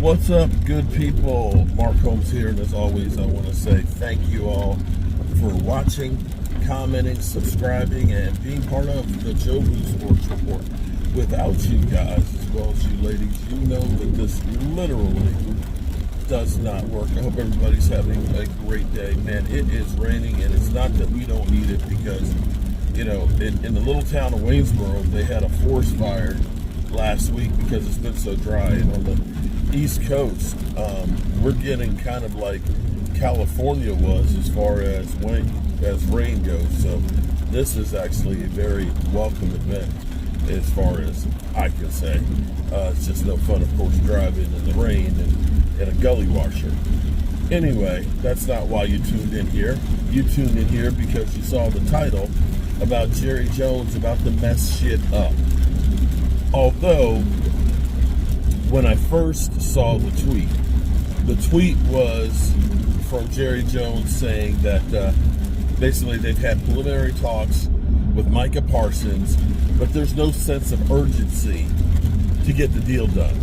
What's up, good people? Mark Holmes here, and as always, I want to say thank you all for watching, commenting, subscribing, and being part of the Joe Blue Sports Report. Without you guys, as well as you ladies, you know that this literally does not work. I hope everybody's having a great day. Man, it is raining, and it's not that we don't need it because, you know, in the little town of Waynesboro, they had a forest fire last week because it's been so dry. And on the East Coast, we're getting kind of like California was as far as rain goes. So this is actually a very welcome event as far as I can say. It's just no fun, of course, driving in the rain and in a gully washer. Anyway, that's not why you tuned in here. You tuned in here because you saw the title about Jerry Jones about to mess shit up. Although, when I first saw the tweet was from Jerry Jones saying that basically they've had preliminary talks with Micah Parsons, but there's no sense of urgency to get the deal done.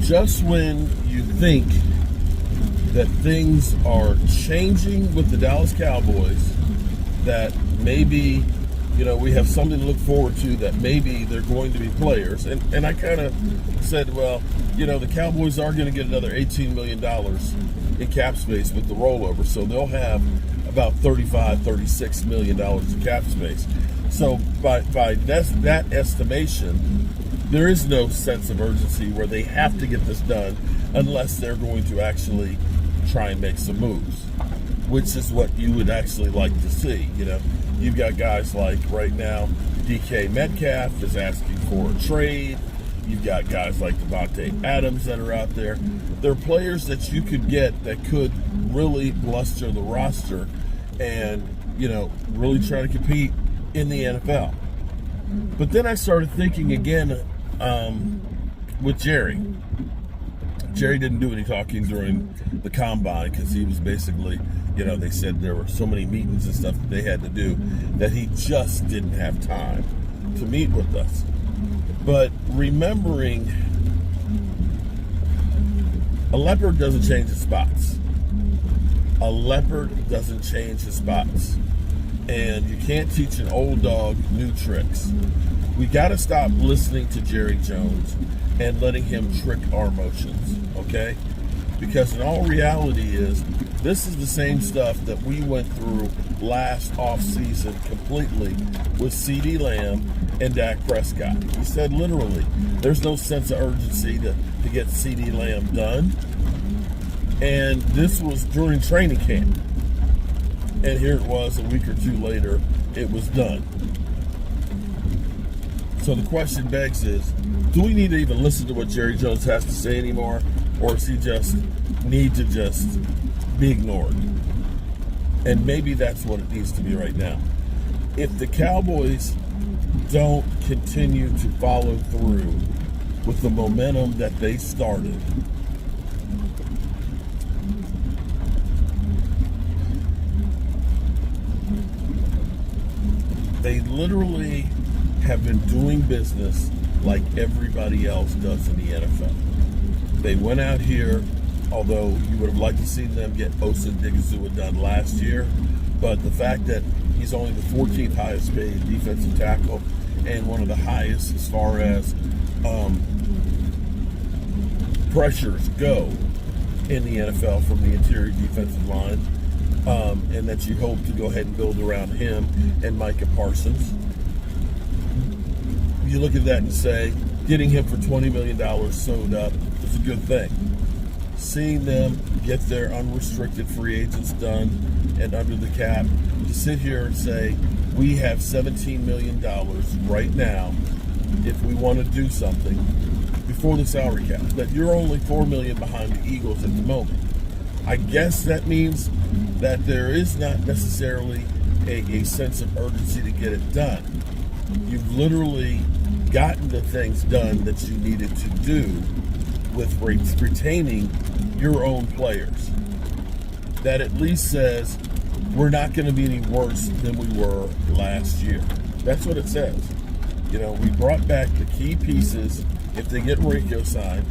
Just when you think that things are changing with the Dallas Cowboys, that maybe, you know, we have something to look forward to, that maybe they're going to be players. And I kind of said, well, you know, the Cowboys are going to get another $18 million in cap space with the rollover. So they'll have about $36 million in cap space. So by that estimation, there is no sense of urgency where they have to get this done unless they're going to actually try and make some moves, which is what you would actually like to see. You know, you've got guys like right now, DK Metcalf is asking for a trade. You've got guys like Devontae Adams that are out there. They're players that you could get that could really bluster the roster and, you know, really try to compete in the NFL. But then I started thinking again with Jerry. Jerry didn't do any talking during the combine because he was basically, you know, they said there were so many meetings and stuff that they had to do that he just didn't have time to meet with us. But remembering, a leopard doesn't change his spots. A leopard doesn't change his spots. And you can't teach an old dog new tricks. We got to stop listening to Jerry Jones and letting him trick our emotions, okay? Because in all reality is, this is the same stuff that we went through last offseason completely with CeeDee Lamb and Dak Prescott. He said literally, there's no sense of urgency to get CeeDee Lamb done. And this was during training camp. And here it was a week or two later, it was done. So the question begs is, do we need to even listen to what Jerry Jones has to say anymore? Or does he just need to just be ignored? And maybe that's what it needs to be right now. If the Cowboys don't continue to follow through with the momentum that they started, they literally have been doing business like everybody else does in the NFL. They went out here, although you would have liked to see them get Osa Digizua done last year, but the fact that he's only the 14th highest paid defensive tackle and one of the highest as far as pressures go in the NFL from the interior defensive line, and that you hope to go ahead and build around him and Micah Parsons. You look at that and say, getting him for $20 million sewed up is a good thing. Seeing them get their unrestricted free agents done and under the cap, to sit here and say, we have $17 million right now if we want to do something before the salary cap, that you're only $4 million behind the Eagles at the moment. I guess that means that there is not necessarily a sense of urgency to get it done. You've literally gotten the things done that you needed to do with retaining your own players. That at least says we're not going to be any worse than we were last year. That's what it says. We brought back the key pieces. If they get Rico signed,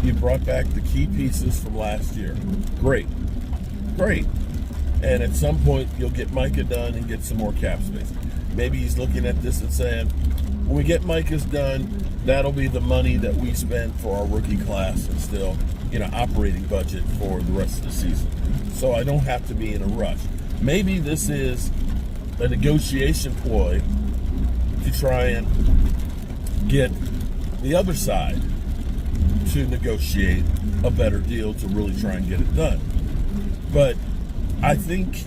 you brought back the key pieces from last year. Great. And at some point, you'll get Micah done and get some more cap space. Maybe he's looking at this and saying, when we get Micah's done, that'll be the money that we spend for our rookie class and still, operating budget for the rest of the season. So I don't have to be in a rush. Maybe this is a negotiation ploy to try and get the other side to negotiate a better deal to really try and get it done. But I think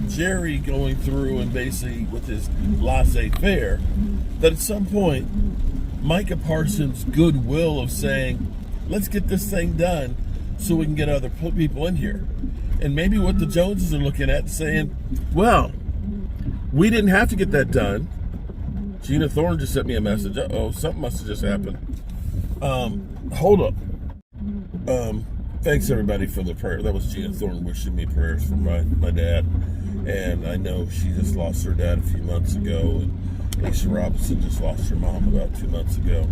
Jerry going through and basically with his laissez-faire, that at some point, Micah Parsons' goodwill of saying, let's get this thing done so we can get other people in here. And maybe what the Joneses are looking at saying, well, we didn't have to get that done. Gina Thorne just sent me a message. Uh-oh, something must have just happened. Hold up. Thanks everybody for the prayer. That was Gina Thorne wishing me prayers for my dad. And I know she just lost her dad a few months ago. And Lisa Robinson just lost her mom about 2 months ago.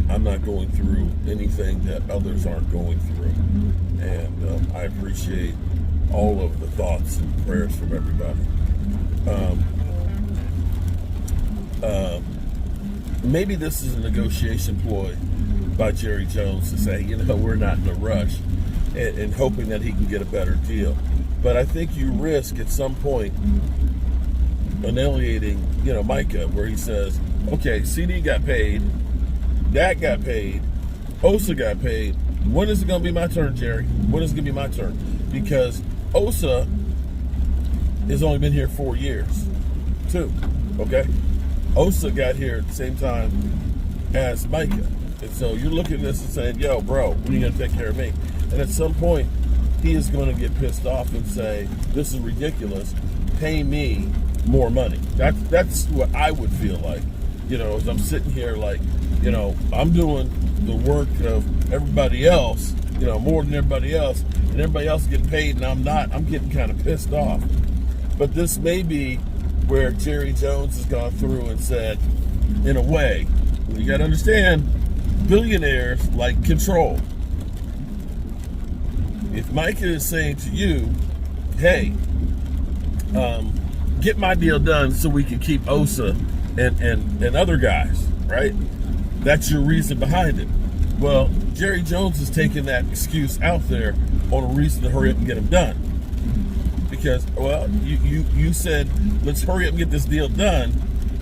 I'm not going through anything that others aren't going through. And I appreciate all of the thoughts and prayers from everybody. Maybe this is a negotiation ploy by Jerry Jones to say, we're not in a rush and hoping that he can get a better deal. But I think you risk at some point annihilating, Micah, where he says, okay, CD got paid, Dak got paid, Osa got paid. When is it going to be my turn, Jerry? When is it going to be my turn? Because Osa has only been here 4 years, too, okay? Osa got here at the same time as Micah. And so you're looking at this and saying, yo, bro, when are you going to take care of me? And at some point, he is going to get pissed off and say, this is ridiculous. Pay me more money. That's what I would feel like. As I'm sitting here like, I'm doing the work of everybody else, more than everybody else, and everybody else is getting paid and I'm not. I'm getting kind of pissed off. But this may be where Jerry Jones has gone through and said, in a way, you got to understand, billionaires like control. If Micah is saying to you, hey, get my deal done so we can keep Osa and other guys, right? That's your reason behind it. Well, Jerry Jones is taking that excuse out there on a reason to hurry up and get them done. Because, well, you said, let's hurry up and get this deal done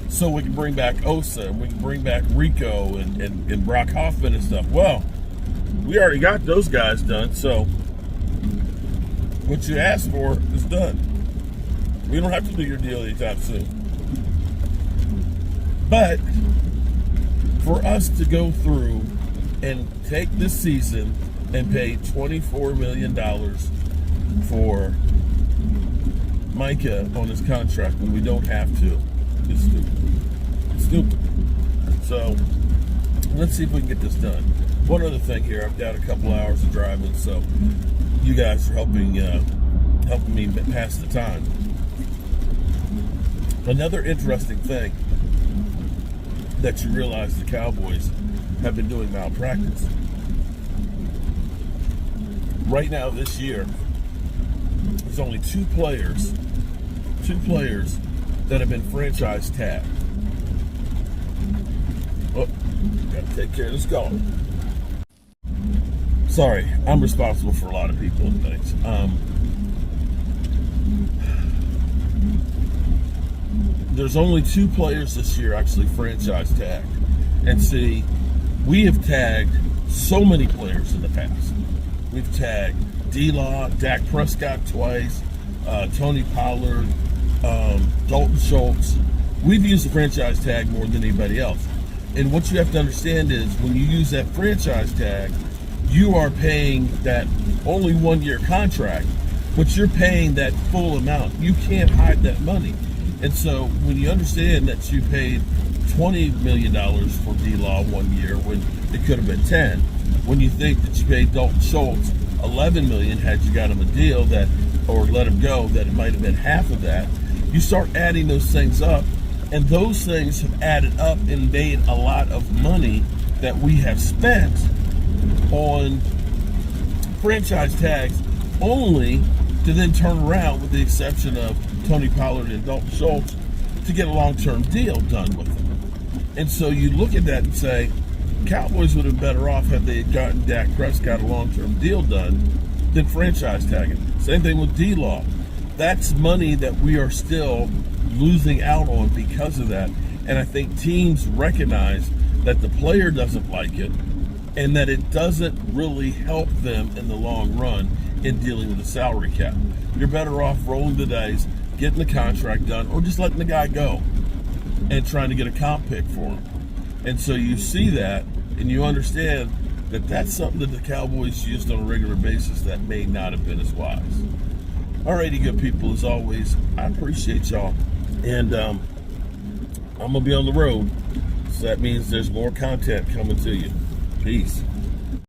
so we can bring back Osa and we can bring back Rico and Brock Hoffman and stuff. Well, we already got those guys done, so what you asked for is done. We don't have to do your deal anytime soon. But for us to go through and take this season and pay $24 million for Micah on his contract when we don't have to, is stupid. It's stupid. So let's see if we can get this done. One other thing here, I've got a couple hours of driving, so you guys are helping me pass the time. Another interesting thing that you realize the Cowboys have been doing malpractice. Right now this year, there's only two players that have been franchise tagged. Oh, gotta take care of this call. Sorry, I'm responsible for a lot of people and things. There's only two players this year actually franchise tagged. And see, we have tagged so many players in the past. We've tagged D-Law, Dak Prescott twice, Tony Pollard, Dalton Schultz. We've used the franchise tag more than anybody else. And what you have to understand is when you use that franchise tag, you are paying that only 1 year contract, but you're paying that full amount. You can't hide that money. And so when you understand that you paid $20 million for D-Law 1 year when it could have been 10, when you think that you paid Dalton Schultz $11 million had you got him a deal that, or let him go, that it might have been half of that, you start adding those things up And those things have added up and made a lot of money that we have spent on franchise tags, only to then turn around, with the exception of Tony Pollard and Dalton Schultz, to get a long-term deal done with them. And so you look at that and say, Cowboys would have been better off had they had gotten Dak Prescott a long-term deal done than franchise tagging. Same thing with D-Law. That's money that we are still losing out on because of that. And I think teams recognize that the player doesn't like it and that it doesn't really help them in the long run in dealing with the salary cap. You're better off rolling the dice, getting the contract done, or just letting the guy go and trying to get a comp pick for him. And so you see that, and you understand that that's something that the Cowboys used on a regular basis that may not have been as wise. Alrighty, good people, as always, I appreciate y'all. And I'm going to be on the road, so that means there's more content coming to you. Peace.